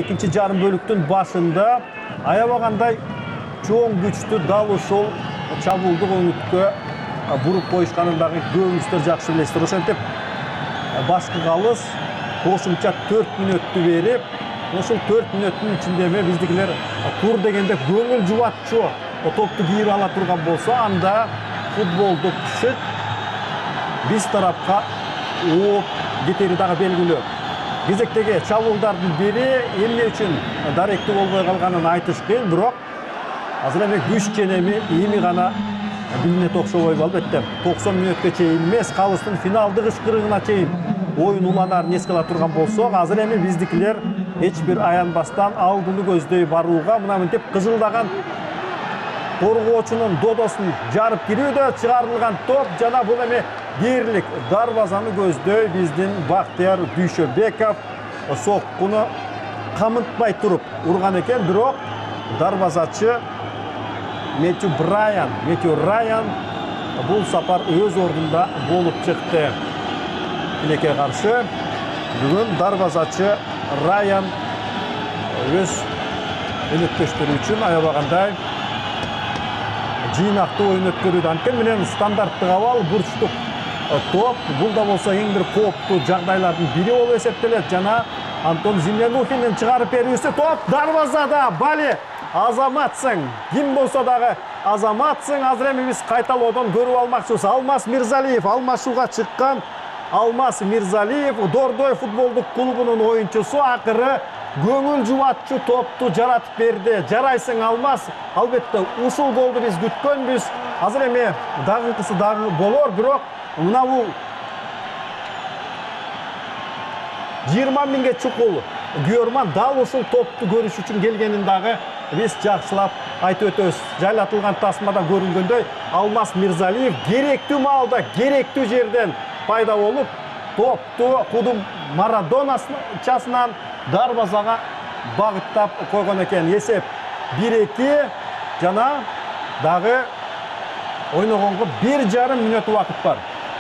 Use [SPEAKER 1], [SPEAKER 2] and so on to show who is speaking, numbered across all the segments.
[SPEAKER 1] экинчи жарым бөлүктүн башында аябагандай чоң күчтү дал ушул чабуулдук өңүткө буруп коюшканын дагы көбүңүздөр жакшы билесиздер. Ошентип башкы калыс кошумча 4 мүнөттү берип, ошол 4 мүнөттүн ичинде биздикилер тур дегенде көңүл жубатчу топту кийип ала турган болсо, анда футболдук шык биз тарапка ооп кетери дагы белгилүү. Кезектеги чабуулдардын бири эмне үчүн даректүү болбой калганын айтыш кыйын, бирок азыр эми күч жана эми гана билинет окшобойбу. Албетте 90 мүнөткө чейин эмес, калыстын финалдык ышкырыгына чейин оюн уланарын эске ала турган болсок, азыр эми биздикилер эч бир аянбастан алдыны көздөй барууга, мына мынтип кыжылдаган коргоочунун додосун жарып кирүүдө чыгарылган топ жана бул эми дээрлик дарбазаны көздөй биздин Бактияр Дүйшөбеков соккуну камытпай туруп урган экен, бирок дарбазачы Мэтью Райан бул сапар өз ордунда болуп чыкты. Тилекке каршы бүгүн дарбазачы Райан өз өнөктөштөрү үчүн аябагандай жыйнактуу оюн өткөрүүдө. Анткени менен стандарттык абал бурчтук топ, бул да болсо эң бир кооптуу жагдайлардын бири болуп эсептелет. Жана Антон Зименухиндин чыгарып берүүсү, топ дарбазада. Бали, азаматсың, ким болсо дагы азаматсың. Азыр эми биз кайталоодон көрүп алмакчыбыз. Алмаз Мирзалиев, алмашууга чыккан Алмаз Мирзалиев, Дордой футболдук клубунун оюнчусу, акыры көңүл жубатчу топту жаратып берди. Жарайсың, Алмаз. Албетте ушул голду биз күткөнбүз. Азыр эми дагынкысы дагы болор, бирок мына бул 20 миңге чукул күйөрман дал ушул топту көрүш үчүн келгенин дагы биз жакшылап айтып өтөбүз. Жайлатылган тасмада көрүнгөндөй Алмаз Мирзалиев керектүү маалда, керектүү жерден пайда болуп, топту кудум Марадонасынан дарбазага багыттап койгон экен. Эсеп 1-2 жана дагы ойногонго 1,5 мүнөт убакыт бар.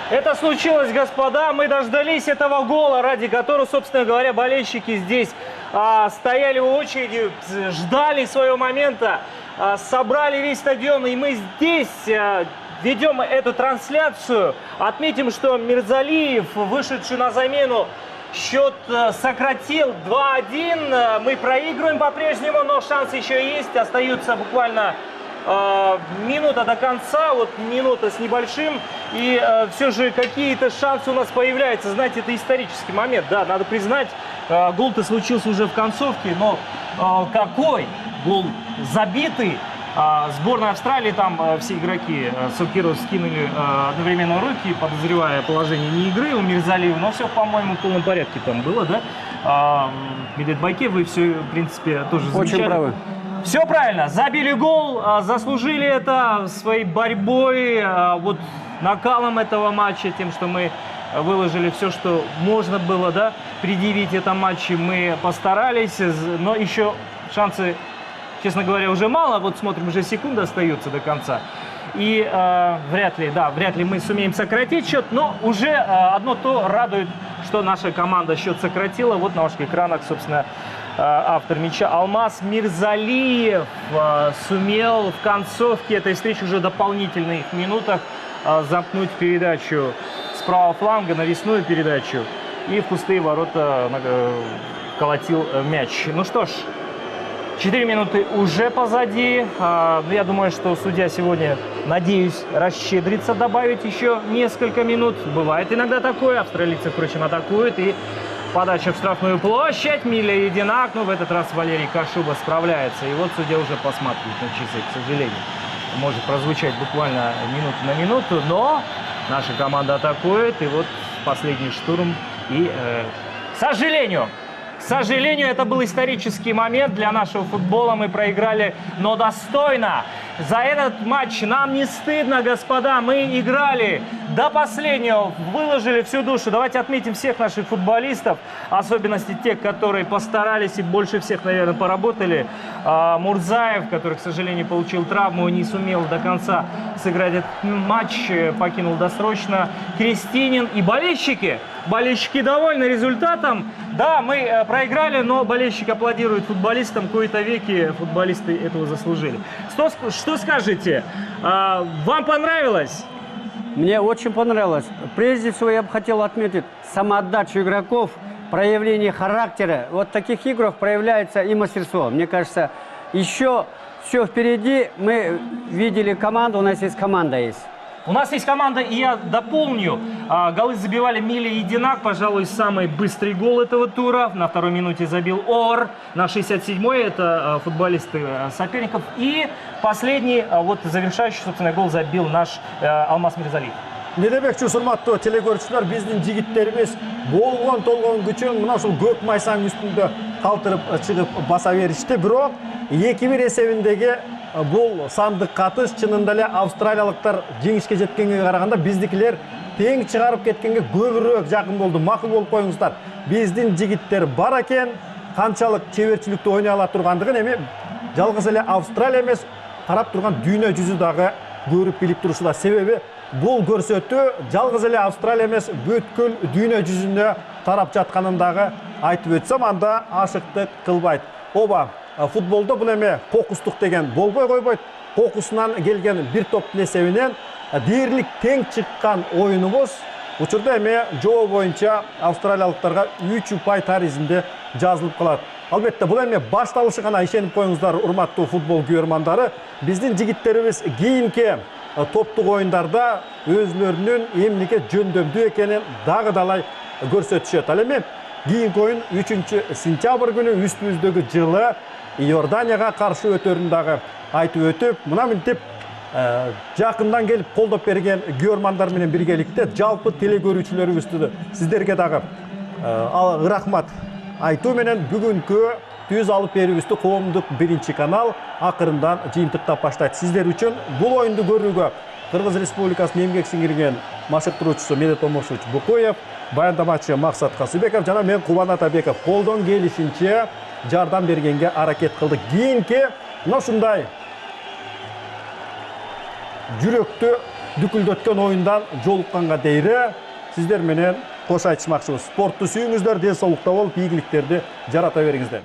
[SPEAKER 2] Это случилось, господа. Мы дождались этого гола, ради которого, собственно говоря, болельщики здесь стояли в очереди, ждали своего момента, собрали весь стадион. И мы здесь ведем эту трансляцию. Отметим, что Мирзалиев, вышедший на замену, счет сократил 2-1. Мы проигрываем по-прежнему, но шанс еще есть. Остаются буквально минута до конца, вот минута с небольшим, и все же какие-то шансы у нас появляются. Знаете, это исторический момент, да, надо признать, гол-то случился уже в концовке, но какой гол забитый. Сборная Австралии, там все игроки Сокиру скинули одновременно руки, подозревая положение не игры у Мирзалиева, но все, по-моему, в полном порядке там было, да? Медведь-Байке, вы все, в принципе, тоже замечали.
[SPEAKER 1] Очень правы.
[SPEAKER 2] Все правильно, забили гол, заслужили это своей борьбой, вот накалом этого матча, тем, что мы выложили все, что можно было, да, предъявить в этом матче, мы постарались, но еще шансы, честно говоря, уже мало, вот смотрим, уже секунда остается до конца. И вряд ли мы сумеем сократить счет, но уже одно то радует, что наша команда счет сократила. Вот на ваших экранах, собственно, автор мяча Алмаз Мирзалиев сумел в концовке этой встречи уже дополнительных минутах замкнуть передачу с правого фланга, навесную передачу, и в пустые ворота колотил мяч. Ну что ж, 4 минуты уже позади. Я думаю, что судья сегодня, надеюсь, расщедрится добавить еще несколько минут. Бывает иногда такое. Австралийцы, впрочем, атакуют. И подача в штрафную площадь. Миля Единак. Но в этот раз Валерий Кашуба справляется. И вот судья уже посматривает на часы, к сожалению. Может прозвучать буквально минуту на минуту. Но наша команда атакует. И вот последний штурм. И, к сожалению, это был исторический момент для нашего футбола. Мы проиграли, но достойно. За этот матч нам не стыдно, господа. Мы играли до последнего выложили всю душу. Давайте отметим всех наших футболистов, особенности тех, которые постарались и больше всех, наверное, поработали. Мурзаев, который, к сожалению, получил травму, не сумел до конца сыграть этот матч, покинул досрочно. Крестинин и болельщики. Болельщики довольны результатом. Да, мы проиграли, но болельщики аплодируют футболистам. Кои-то веки футболисты этого заслужили. Что скажете? Вам понравилось?
[SPEAKER 3] Мне очень понравилось. Прежде всего, я бы хотел отметить самоотдачу игроков, проявление характера. Вот в таких играх проявляется и мастерство. Мне кажется, еще все впереди. Мы видели команду, у нас есть команда есть.
[SPEAKER 2] У нас есть команда, и я дополню. Голы забивали Мили и Динак, пожалуй, самый быстрый гол этого тура. На второй минуте забил Ор, на 67-й это футболисты соперников. И последний, вот завершающий, собственно, гол забил наш Алмаз Мирзалиев.
[SPEAKER 1] Не демекчи, урматтуу телекөрүүчүлөр, биздин жигиттерибиз болгон толгон күчүн мына ушул көк майсанын үстүндө калтырып чыгып баса беришти. Бирок 2-1 эсебиндеги бул сандык катыш чынында эле австралиялыктар жеңишке жеткенге караганда биздикилер тең чыгарып кеткенге көбүрөөк жакын болду. Макул болуп коюңуздар. Биздин жигиттер бар экен, канчалык чеберчиликтүү ойной ала тургандыгын эми жалгыз эле Австралия эмес, карап турган дүйнө жүзү дагы көрүп билип турушуда. Себеби бул көрсөтүү жалгыз эле Австралия эмес, бүткүл дүйнө жүзүнө тарап жатканын дагы айтып өтсөм, анда ашыктык кылбайт. Оба, футболдо бул эме кокустук деген болбой койбойт. Кокусунан келген бир топтун эсебинен дээрлик тең чыккан оюнубуз учурда эме жоо боюнча австралиялыктарга 3 упай таризинде жазылып калат. Албетте бул эме башталышы гана, ишенип коюңуздар, урматтуу футбол күйөрмандары. Биздин жигиттерибиз кийинки топтук оюндарда өзүлөрүнүн эмнеге жөндөмдүү экенин дагы далай көрсөтүшөт. Ал эми кийинки оюн 3 сентябрь күнү үстүбүздөгү жылы Иорданияга каршы өтөрүн дагы айтып өтүп, мына мынтип жакындан келип колдоп берген күйөрмандар менен биргеликте жалпы телекөрүүчүлөрүбүздү сиздерге дагы рахмат айтуу менен бүгүнкү түз алып берүүбүздү коомдук биринчи канал акырындан жыйынтыктап баштайт. Сиздер үчүн бул оюнду көрүүгө Кыргыз Республикасынын эмгек сиңирген машыктыруучусу Медет Омошович Букоев, баяндамачы Максат Касыбеков жана мен Кубан Атабеков колдон келишинче жардам бергенге аракет кылдык. Кийинки мына ушундай жүрөктү дүкүлдөткөн оюндан жолукканга дейре сиздер менен кош айтышмакчыбыз. Спортту сүйүңүздөр, ден соолукта болуп, ийгиликтерди жарата бериңиздер.